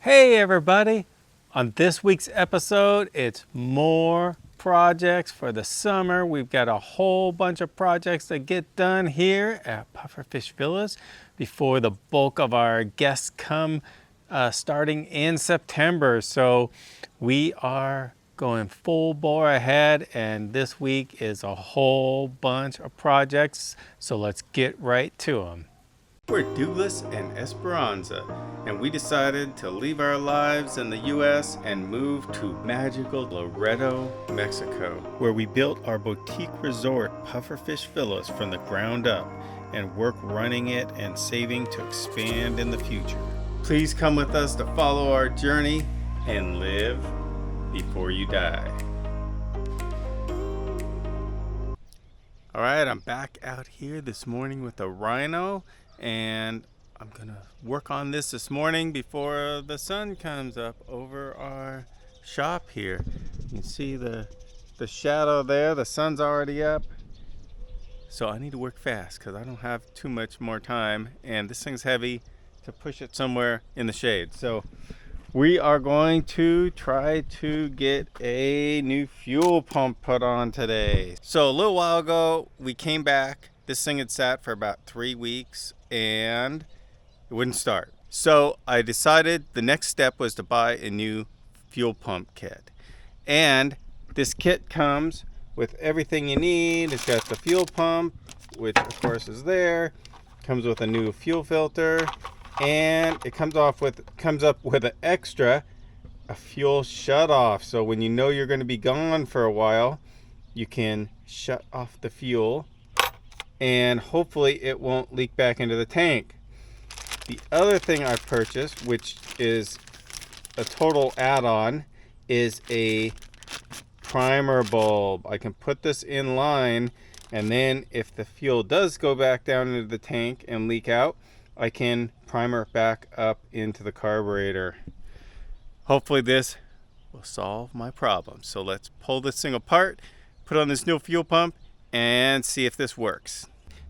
Hey everybody! On this week's episode, it's more projects for the summer. We've got a whole bunch of projects to get done here at Pufferfish Villas before the bulk of our guests come starting in September. So we are going full bore ahead, and this week is a whole bunch of projects. So let's get right to them. We're Douglas and Esperanza, and we decided to leave our lives in the U.S. and move to magical Loreto, Mexico, where we built our boutique resort, Pufferfish Villas, from the ground up and work running it and saving to expand in the future. Please come with us to follow our journey and live before you die. All right, I'm back out here this morning with a rhino, and I'm gonna work on this morning before the sun comes up over our shop here. You can see the shadow there. The sun's already up, so I need to work fast because I don't have too much more time, and this thing's heavy to push it somewhere in the shade. So we are going to try to get a new fuel pump put on today. So a little while ago we came back. This thing had sat for about 3 weeks and it wouldn't start. So I decided the next step was to buy a new fuel pump kit. And this kit comes with everything you need. It's got the fuel pump, which of course is there. Comes with a new fuel filter, and it comes up with an extra, a fuel shutoff. So when you know you're going to be gone for a while, you can shut off the fuel and hopefully it won't leak back into the tank. The other thing I purchased, which is a total add-on, is a primer bulb. I can put this in line, and then if the fuel does go back down into the tank and leak out, I can primer it back up into the carburetor. Hopefully this will solve my problem. So let's pull this thing apart, put on this new fuel pump, and see if this works.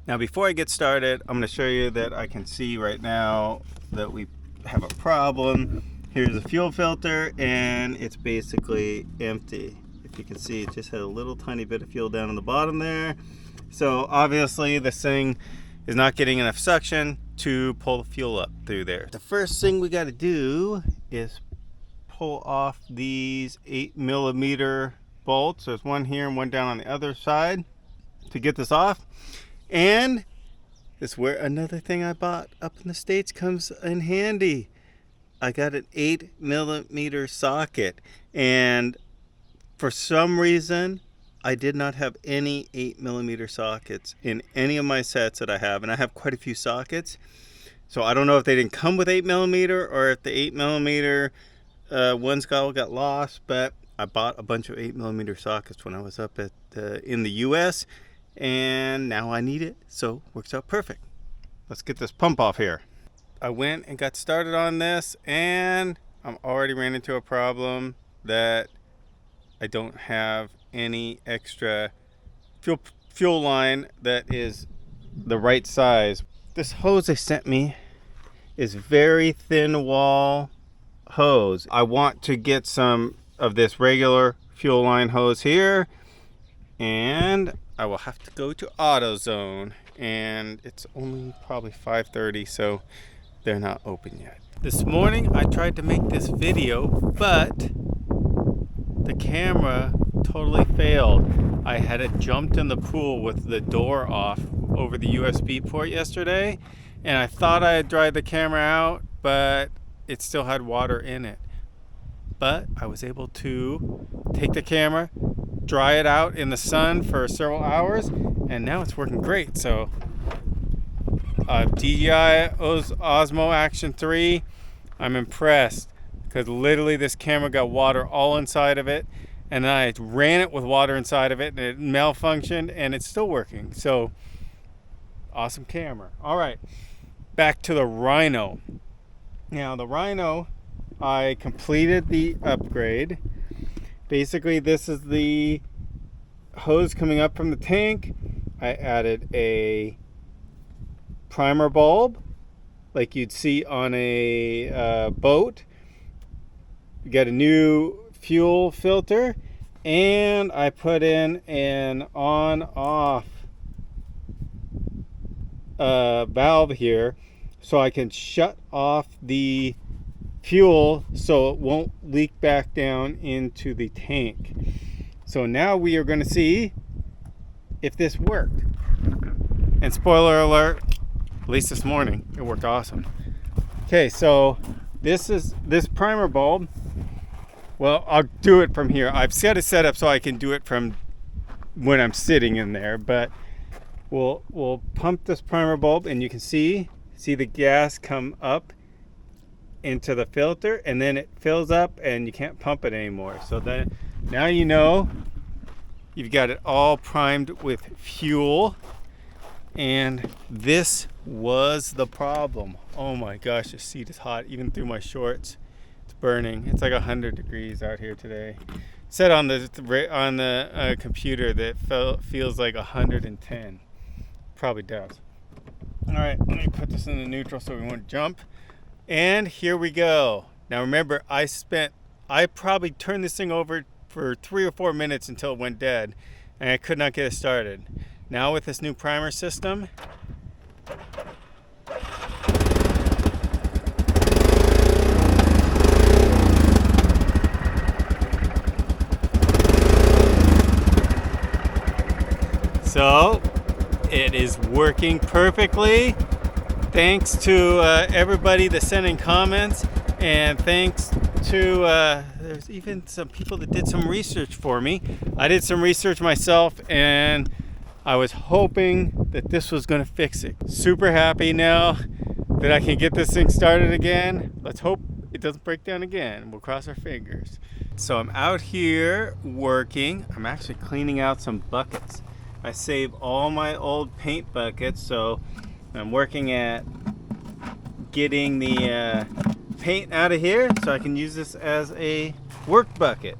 Now before I get started, I'm going to show you that I can see right now that we have a problem. Here's the fuel filter, and it's basically empty. If you can see, it just had a little tiny bit of fuel down on the bottom there. So obviously this thing is not getting enough suction to pull the fuel up through there. The first thing we got to do is pull off these 8mm bolts. There's one here and one down on the other side to get this off. And this is where another thing I bought up in the States comes in handy. I got an 8mm socket, and for some reason I did not have any 8mm sockets in any of my sets that I have, and I have quite a few sockets. So I don't know if they didn't come with 8mm or if the 8mm ones got lost, but I bought a bunch of 8mm sockets when I was up at in the US, and now I need it, so works out perfect. Let's get this pump off here. I went and got started on this, and I'm already ran into a problem that I don't have any extra fuel line that is the right size. This hose they sent me is very thin wall hose. I want to get some of this regular fuel line hose here, and I will have to go to AutoZone, and it's only probably 5:30, so they're not open yet. This morning I tried to make this video, but the camera totally failed. I had it jumped in the pool with the door off over the USB port yesterday, and I thought I had dried the camera out, but it still had water in it. But I was able to take the camera, dry it out in the sun for several hours, and now it's working great. So DJI Osmo Action 3, I'm impressed, because literally this camera got water all inside of it, and I ran it with water inside of it, and it malfunctioned, and it's still working. So awesome camera. All right, back to the Rhino. Now the Rhino, I completed the upgrade. Basically this is the hose coming up from the tank. I added a primer bulb like you'd see on a boat, We got a new fuel filter, and I put in an on-off valve here so I can shut off the fuel so it won't leak back down into the tank. So now we are going to see if this worked. And spoiler alert, at least this morning, it worked awesome. Okay, so this primer bulb. Well, I'll do it from here. I've set it set up so I can do it from when I'm sitting in there, but we'll pump this primer bulb, and you can see the gas come up into the filter, and then it fills up and you can't pump it anymore. So then now you know you've got it all primed with fuel, and this was the problem. Oh my gosh, the seat is hot even through my shorts. It's burning. It's like 100 degrees out here today. It said on the computer that feels like 110. Probably does. All right, let me put this in the neutral so we won't jump. And here we go. Now remember, I probably turned this thing over for 3 or 4 minutes until it went dead, and I could not get it started. Now with this new primer system, so it is working perfectly. Thanks to everybody that sent in comments, and thanks to there's even some people that did some research for me. I did some research myself, and I was hoping that this was going to fix it. Super happy now that I can get this thing started again. Let's hope it doesn't break down again. We'll cross our fingers. So I'm out here working. I'm actually cleaning out some buckets. I saved all my old paint buckets, so I'm working at getting the paint out of here so I can use this as a work bucket.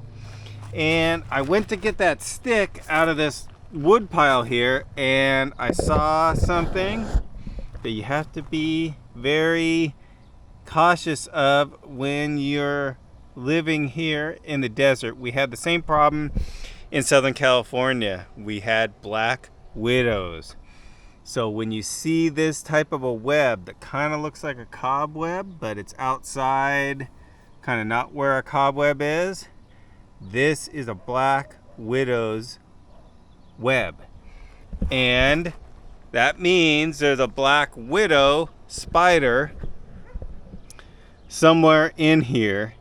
And I went to get that stick out of this wood pile here, and I saw something that you have to be very cautious of when you're living here in the desert. We had the same problem in Southern California. We had black widows. So when you see this type of a web that kind of looks like a cobweb, but it's outside, kind of not where a cobweb is, this is a black widow's web. And that means there's a black widow spider somewhere in here.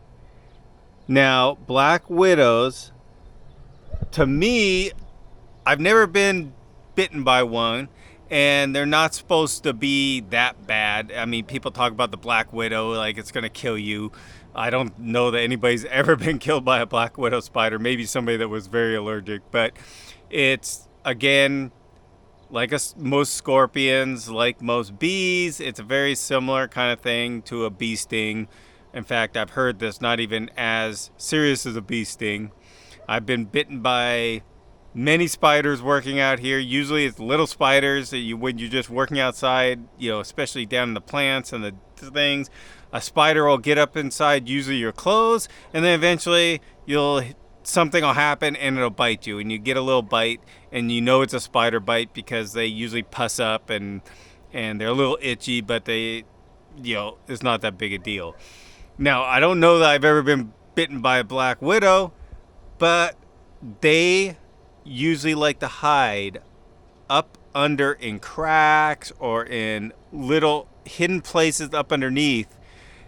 Now, black widows, to me, I've never been bitten by one, and they're not supposed to be that bad. I mean, people talk about the black widow like it's gonna kill you. I don't know that anybody's ever been killed by a black widow spider. Maybe somebody that was very allergic, but it's, again, like most scorpions, like most bees, it's a very similar kind of thing to a bee sting. In fact, I've heard this not even as serious as a bee sting. I've been bitten by many spiders working out here. Usually it's little spiders that when you're just working outside, especially down in the plants and the things, a spider will get up inside usually your clothes, and then eventually something will happen and it'll bite you, and you get a little bite, and you know it's a spider bite because they usually pus up and they're a little itchy, but it's not that big a deal. Now, I don't know that I've ever been bitten by a black widow, but they usually like to hide up under in cracks or in little hidden places up underneath.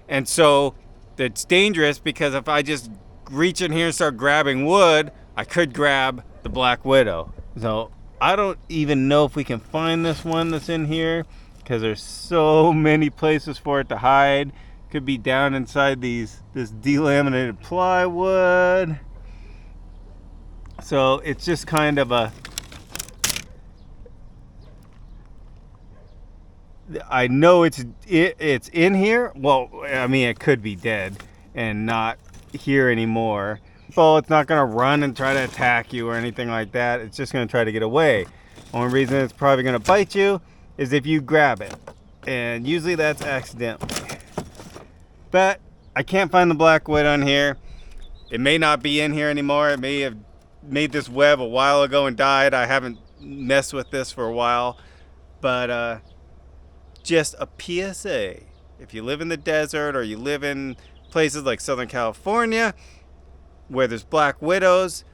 And so it's dangerous, because if I just reach in here and start grabbing wood, I could grab the black widow. So I don't even know if we can find this one that's in here, because there's so many places for it to hide. Could be down inside this delaminated plywood. So it's just kind of I know it's in here. Well, I mean, it could be dead and not here anymore. So it's not going to run and try to attack you or anything like that. It's just going to try to get away. Only reason it's probably going to bite you is if you grab it. And usually that's accidental. But I can't find the black widow on here. It may not be in here anymore. It may have made this web a while ago and died. I haven't messed with this for a while, but just a PSA. If you live in the desert or you live in places like Southern California where there's black widows,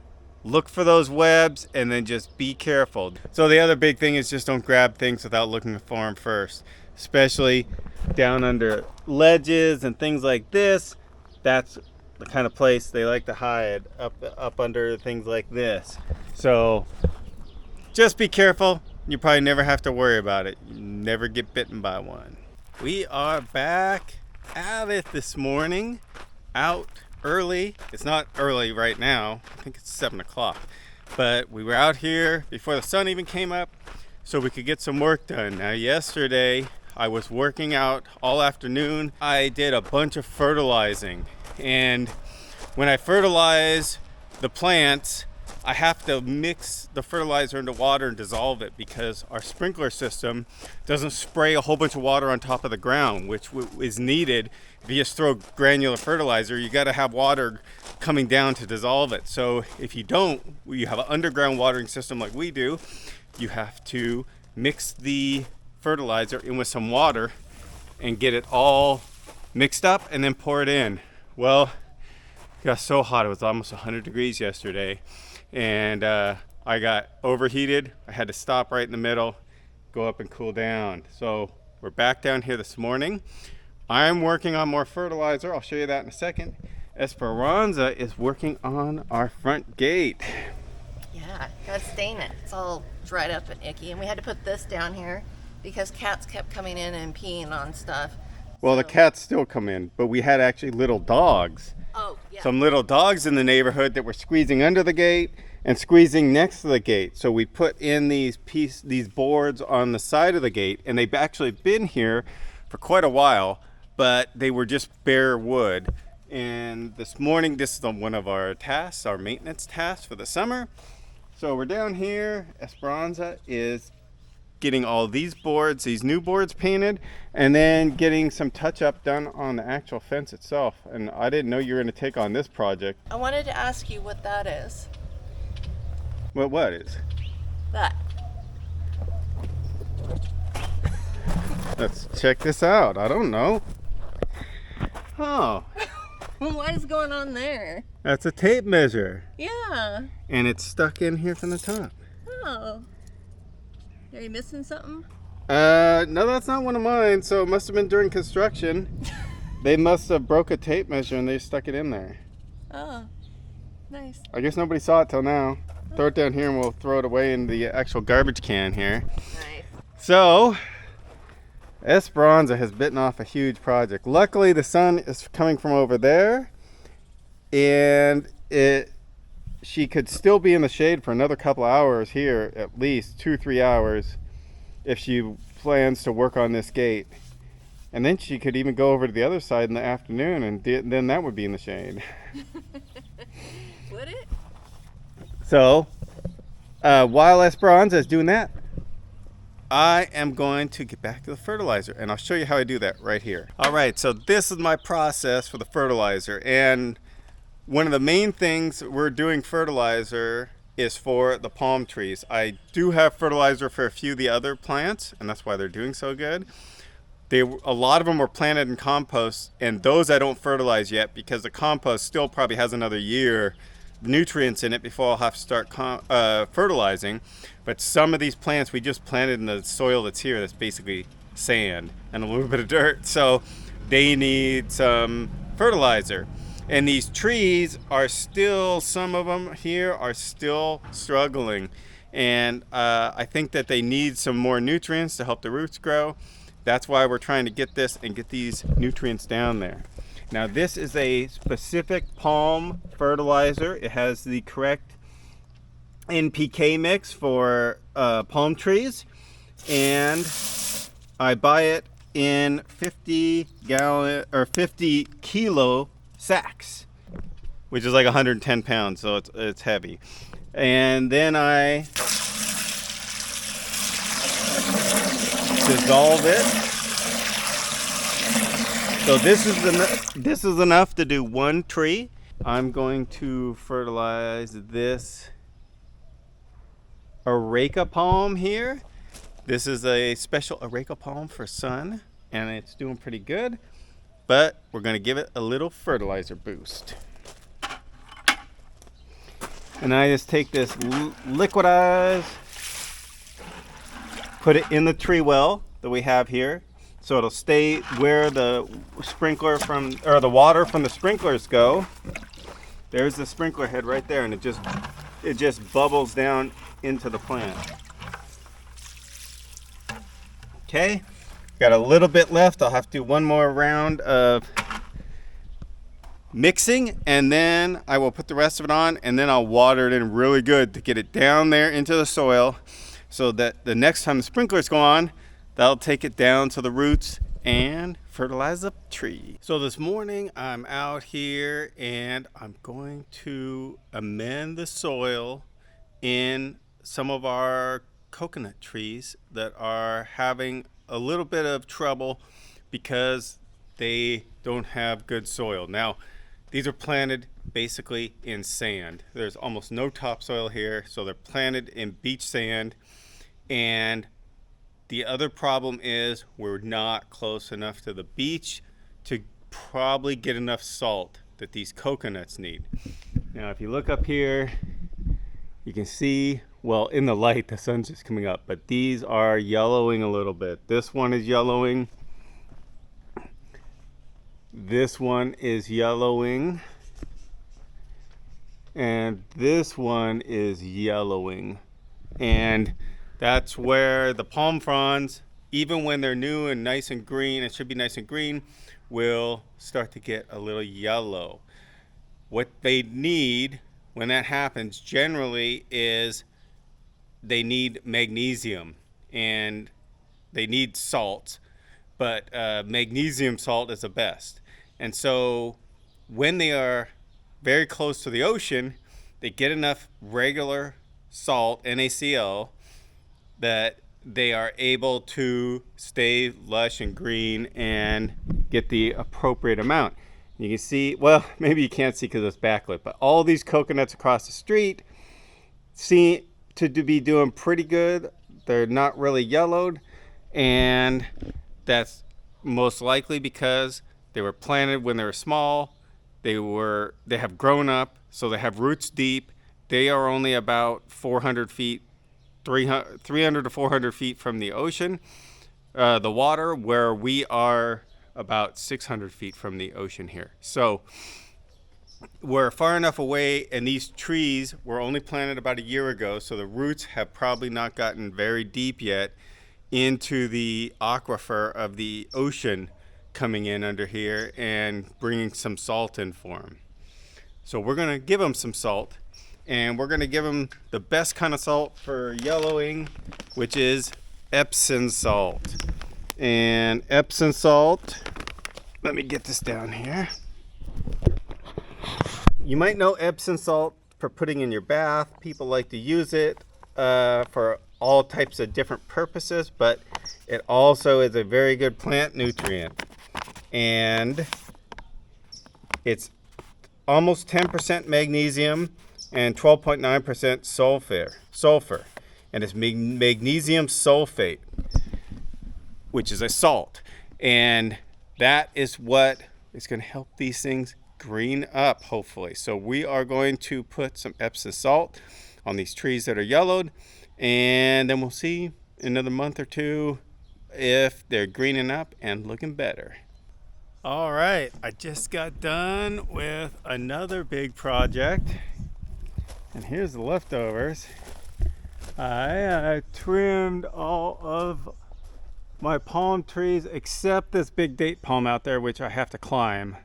look for those webs and then just be careful. So the other big thing is just don't grab things without looking for them first, especially down under ledges and things like this. That's the kind of place they like to hide, up under things like this. So just be careful. You probably never have to worry about it. You never get bitten by one. We are back at it this morning, out early. It's not early right now. I think it's 7 o'clock. But we were out here before the sun even came up so we could get some work done. Now yesterday I was working out all afternoon. I did a bunch of fertilizing. And when I fertilize the plants, I have to mix the fertilizer into water and dissolve it because our sprinkler system doesn't spray a whole bunch of water on top of the ground, which is needed. If you just throw granular fertilizer, you got to have water coming down to dissolve it. So if you don't, you have an underground watering system like we do, you have to mix the fertilizer in with some water and get it all mixed up and then pour it in. Well, it got so hot, it was almost 100 degrees yesterday. And I got overheated. I had to stop right in the middle, go up and cool down. So we're back down here this morning. I'm working on more fertilizer. I'll show you that in a second. Esperanza is working on our front gate. Yeah, gotta stain it. It's all dried up and icky. And we had to put this down here because cats kept coming in and peeing on stuff. Well, the cats still come in, but we had actually little dogs. Oh, yeah. Some little dogs in the neighborhood that were squeezing under the gate and squeezing next to the gate. So we put in these boards on the side of the gate, and they've actually been here for quite a while, but they were just bare wood. And this morning, this is one of our tasks, our maintenance tasks for the summer. So we're down here. Esperanza is getting all these boards, these new boards painted, and then getting some touch-up done on the actual fence itself. And I didn't know you were going to take on this project. I wanted to ask you what that is. What is? That. Let's check this out. I don't know. Oh. What is going on there? That's a tape measure. Yeah. And it's stuck in here from the top. Oh. Are you missing something? No, that's not one of mine. So it must have been during construction. They must have broke a tape measure and they stuck it in there. Oh, nice. I guess nobody saw it till now. Throw it down here and we'll throw it away in the actual garbage can here. Nice. So, Esperanza has bitten off a huge project. Luckily, the sun is coming from over there, and she could still be in the shade for another couple hours here, at least 2-3 hours, if she plans to work on this gate. And then she could even go over to the other side in the afternoon, and then that would be in the shade. Would it? So, while Esperanza is doing that, I am going to get back to the fertilizer, and I'll show you how I do that right here. All right, so this is my process for the fertilizer, and one of the main things we're doing fertilizer is for the palm trees. I do have fertilizer for a few of the other plants, and that's why they're doing so good. A lot of them were planted in compost, and those I don't fertilize yet because the compost still probably has another year nutrients in it before I'll have to start fertilizing. But some of these plants we just planted in the soil that's here, that's basically sand and a little bit of dirt, so they need some fertilizer. And these trees are still, some of them here are still struggling, and I think that they need some more nutrients to help the roots grow. That's why we're trying to get this and get these nutrients down there. Now this is a specific palm fertilizer. It has the correct NPK mix for palm trees, and I buy it in 50 kilo sacks, which is like 110 pounds, so it's heavy. And then I dissolve it. So this is enough to do one tree. I'm going to fertilize this areca palm here. This is a special areca palm for sun, and it's doing pretty good, but we're going to give it a little fertilizer boost. And I just take this liquidize, put it in the tree well that we have here, so it'll stay where the sprinkler from, or the water from the sprinklers go. There's the sprinkler head right there, and it just bubbles down into the plant. Okay, got a little bit left. I'll have to do one more round of mixing, and then I will put the rest of it on, and then I'll water it in really good to get it down there into the soil, so that the next time the sprinklers go on, that'll take it down to the roots and fertilize the tree. So this morning I'm out here and I'm going to amend the soil in some of our coconut trees that are having a little bit of trouble because they don't have good soil. Now, these are planted basically in sand. There's almost no topsoil here, so they're planted in beach sand. And the other problem is we're not close enough to the beach to probably get enough salt that these coconuts need. Now, if you look up here, you can see, well, in the light, the sun's just coming up, but these are yellowing a little bit. This one is yellowing. This one is yellowing. And this one is yellowing. And that's where the palm fronds, even when they're new and nice and green, it should be nice and green, will start to get a little yellow. What they need when that happens generally is they need magnesium and they need salt, but magnesium salt is the best. And so when they are very close to the ocean, they get enough regular salt, NaCl, that they are able to stay lush and green and get the appropriate amount. You can see, well, maybe you can't see because it's backlit, but all these coconuts across the street seem to be doing pretty good. They're not really yellowed, and that's most likely because they were planted when they were small. They have grown up, so they have roots deep. They are only about 400 feet 300 to 400 feet from the ocean, the water, where we are about 600 feet from the ocean here. So we're far enough away, and these trees were only planted about a year ago, so the roots have probably not gotten very deep yet into the aquifer of the ocean coming in under here and bringing some salt in for them. So we're going to give them some salt. And we're going to give them the best kind of salt for yellowing, which is Epsom salt. And Epsom salt, let me get this down here. You might know Epsom salt for putting in your bath. People like to use it for all types of different purposes, but it also is a very good plant nutrient. And it's almost 10% magnesium and 12.9% sulfur, and it's magnesium sulfate, which is a salt, and that is what is going to help these things green up, hopefully. So we are going to put some Epsom salt on these trees that are yellowed, and then we'll see in another month or two if they're greening up and looking better. All right, I just got done with another big project. And here's the leftovers. I trimmed all of my palm trees except this big date palm out there, which I have to climb.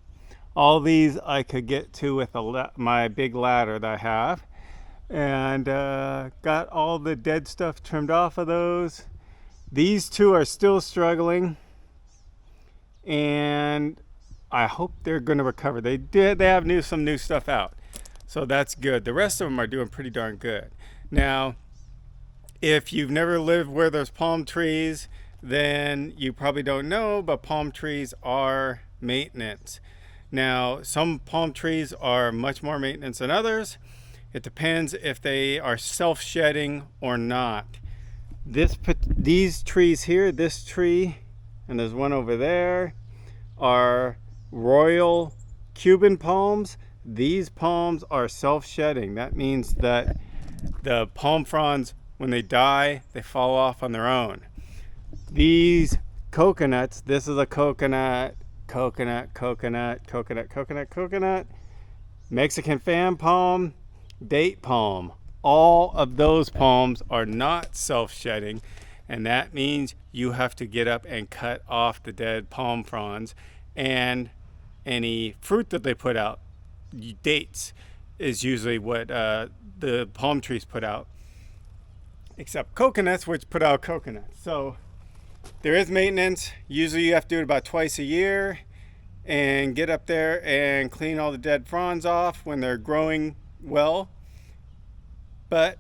All these I could get to with my big ladder that I have. And got all the dead stuff trimmed off of those. These two are still struggling. And I hope they're going to recover. They have some new stuff out. So that's good. The rest of them are doing pretty darn good. Now, if you've never lived where there's palm trees, then you probably don't know, but palm trees are maintenance. Now, some palm trees are much more maintenance than others. It depends if they are self-shedding or not. These trees here, this tree, and there's one over there, are Royal Cuban palms. These palms are self-shedding. That means that the palm fronds, when they die, they fall off on their own. These coconuts, this is a coconut, Mexican fan palm, date palm. All of those palms are not self-shedding, and that means you have to get up and cut off the dead palm fronds, and any fruit that they put out, dates, is usually what the palm trees put out, except coconuts, which put out coconuts. So there is maintenance. Usually you have to do it about twice a year and get up there and clean all the dead fronds off when they're growing well. But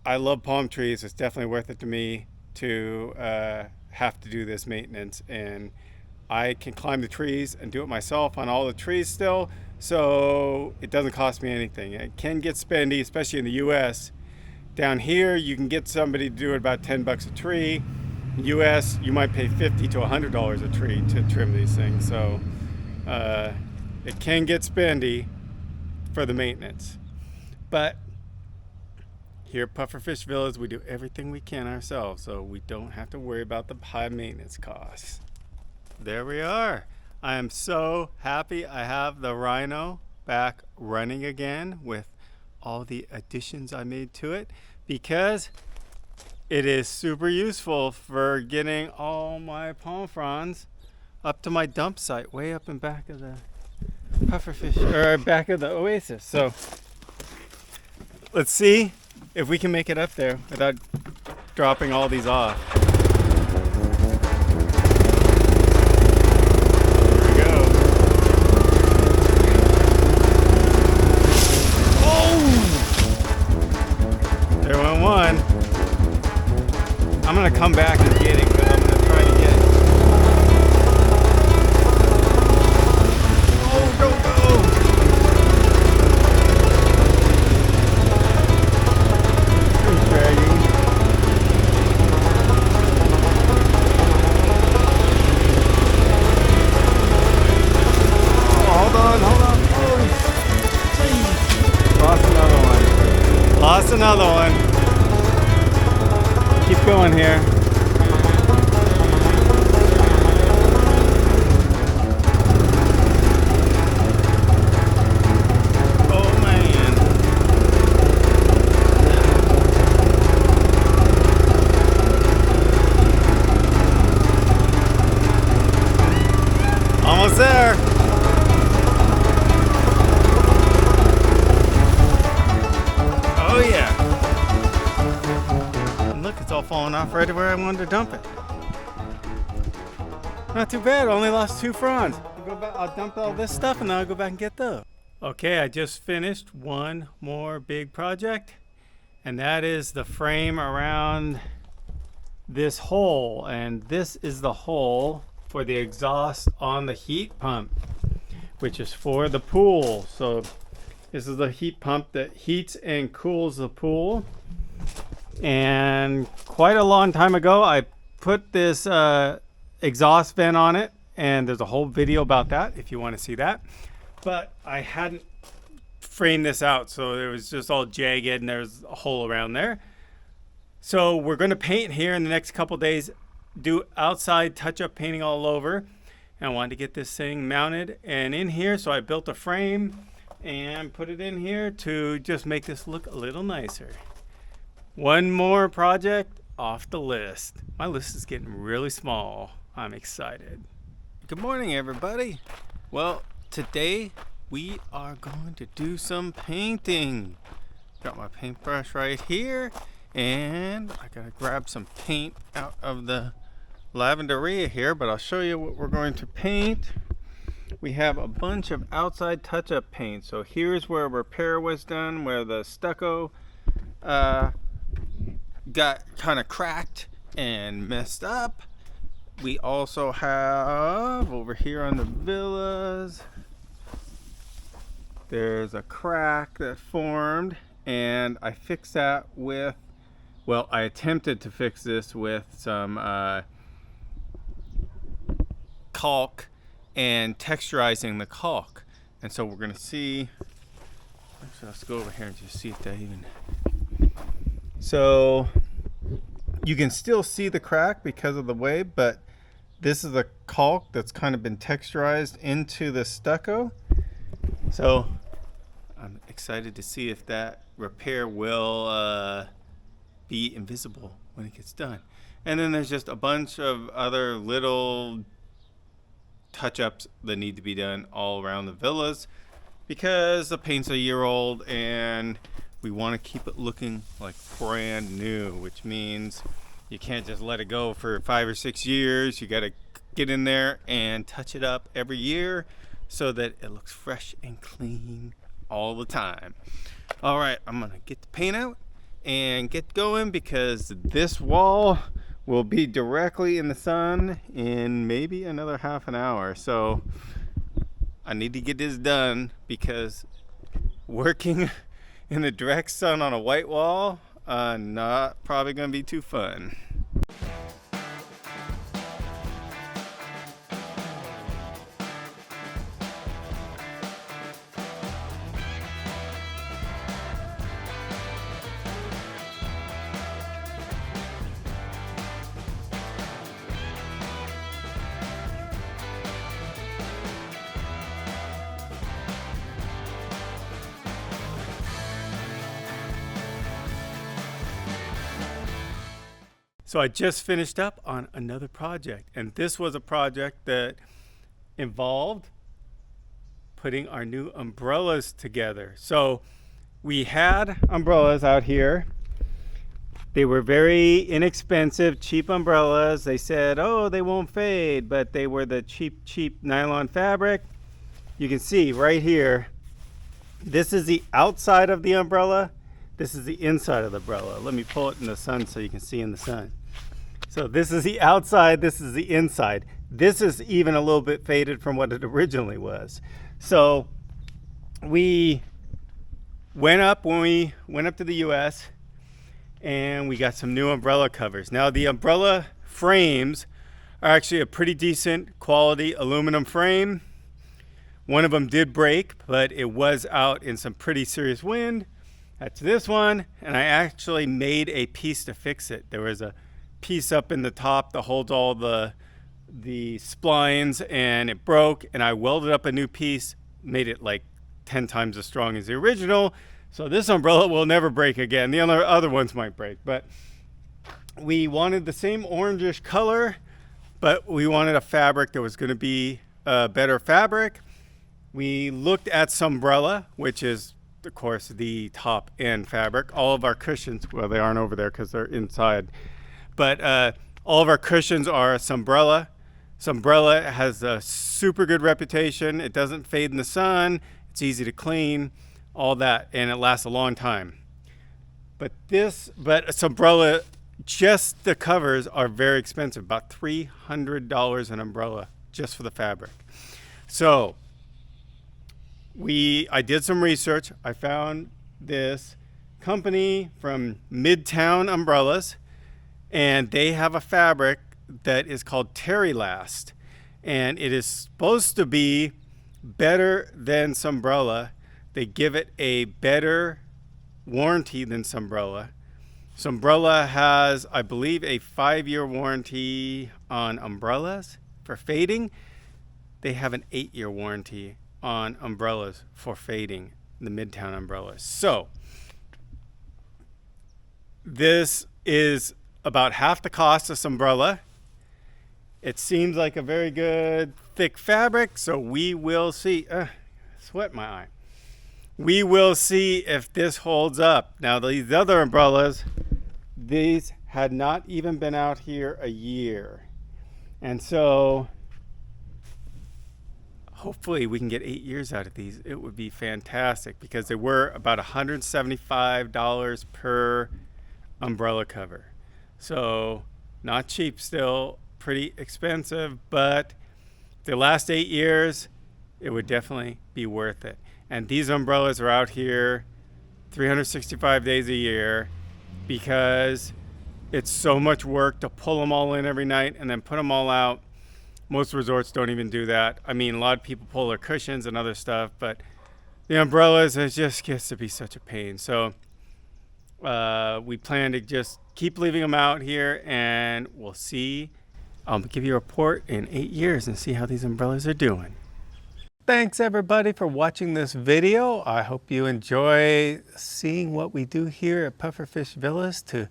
I love palm trees. It's definitely worth it to me to have to do this maintenance, and I can climb the trees and do it myself on all the trees still, so it doesn't cost me anything. It can get spendy, especially in the US. Down here you can get somebody to do it about 10 bucks a tree. In the US you might pay $50 to $100 a tree to trim these things, so it can get spendy for the maintenance. But here at Pufferfish Villas, we do everything we can ourselves, so we don't have to worry about the high maintenance costs. There we are. I am so happy I have the Rhino back running again with all the additions I made to it, because it is super useful for getting all my palm fronds up to my dump site way up in back of the pufferfish, or back of the oasis. So let's see if we can make it up there without dropping all these off. Here we go. Oh! There went one. I'm gonna come back and get it, because I'm gonna try to get it. Oh, go, go! Lost another one. Keep going here. Oh man. Almost there. Oh yeah. And look, it's all falling off right where I wanted to dump it. Not too bad, only lost 2 fronds. I'll dump all this stuff and then I'll go back and get those. Okay, I just finished one more big project, and that is the frame around this hole. And this is the hole for the exhaust on the heat pump, which is for the pool. So this is the heat pump that heats and cools the pool. And quite a long time ago, I put this exhaust vent on it, and there's a whole video about that if you want to see that. But I hadn't framed this out, so it was just all jagged and there's a hole around there. So we're going to paint here in the next couple days, do outside touch-up painting all over. And I wanted to get this thing mounted and in here, so I built a frame and put it in here to just make this look a little nicer. One more project off the list. My list is getting really small. I'm excited. Good morning, everybody. Well, today we are going to do some painting. Got my paintbrush right here, and I gotta grab some paint out of the lavenderia here, but I'll show you what we're going to paint. We have a bunch of outside touch-up paint. So here's where repair was done, where the stucco got kind of cracked and messed up. We also have over here on the villas there's a crack that formed, and I fixed that with, well, I attempted to fix this with some caulk and texturizing the caulk. And so we're gonna see, actually let's go over here and just see if that even, so you can still see the crack because of the wave, but this is a caulk that's kind of been texturized into the stucco. So I'm excited to see if that repair will be invisible when it gets done. And then there's just a bunch of other little touch-ups that need to be done all around the villas because the paint's a year old and we want to keep it looking like brand new, which means you can't just let it go for 5 or 6 years. You got to get in there and touch it up every year so that it looks fresh and clean all the time. All right, I'm gonna get the paint out and get going because this wall will be directly in the sun in maybe another half an hour. So I need to get this done because working in the direct sun on a white wall, not probably gonna be too fun. So I just finished up on another project, and this was a project that involved putting our new umbrellas together. So we had umbrellas out here. They were very inexpensive, cheap umbrellas. They said, oh, they won't fade, but they were the cheap nylon fabric. You can see right here, this is the outside of the umbrella. This is the inside of the umbrella. Let me pull it in the sun so you can see in the sun. So this is the outside, this is the inside. This is even a little bit faded from what it originally was. So we went up when we went up to the US and we got some new umbrella covers. Now the umbrella frames are actually a pretty decent quality aluminum frame. One of them did break, but it was out in some pretty serious wind. That's this one, and I actually made a piece to fix it. There was a piece up in the top that holds all the splines, and it broke, and I welded up a new piece, made it like 10 times as strong as the original. So this umbrella will never break again. The other ones might break, but we wanted the same orangish color, but we wanted a fabric that was going to be a better fabric. We looked at Sunbrella, which is of course the top end fabric. All of our cushions, well, they aren't over there because they're inside, but all of our cushions are Sunbrella. Sunbrella has a super good reputation. It doesn't fade in the sun. It's easy to clean, all that, and it lasts a long time. But Sunbrella, just the covers are very expensive, about $300 an umbrella just for the fabric. So I did some research. I found this company from Midtown Umbrellas, and they have a fabric that is called Terry Last, and it is supposed to be better than Sunbrella. They give it a better warranty than Sunbrella. Sunbrella has, I believe, a 5-year warranty on umbrellas for fading. They have an 8-year warranty on umbrellas for fading, the Midtown umbrellas. So this is about half the cost of Sunbrella. It seems like a very good thick fabric, so we will see. Sweat my eye. We will see if this holds up. Now these other umbrellas, these had not even been out here a year, and so hopefully we can get 8 years out of these. It would be fantastic because they were about $175 per umbrella cover. So not cheap still, pretty expensive, but the last 8 years, it would definitely be worth it. And these umbrellas are out here 365 days a year because it's so much work to pull them all in every night and then put them all out. Most resorts don't even do that. I mean, a lot of people pull their cushions and other stuff, but the umbrellas, it just gets to be such a pain. So we plan to just keep leaving them out here, and we'll see. I'll give you a report in 8 years and see how these umbrellas are doing. Thanks everybody for watching this video. I hope you enjoy seeing what we do here at Pufferfish Villas to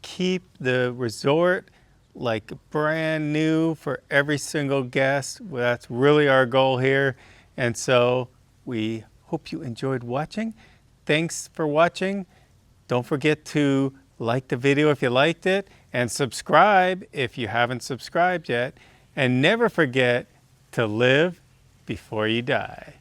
keep the resort like brand new for every single guest. Well, that's really our goal here. And so we hope you enjoyed watching. Thanks for watching. Don't forget to like the video if you liked it, and subscribe if you haven't subscribed yet. And never forget to live before you die.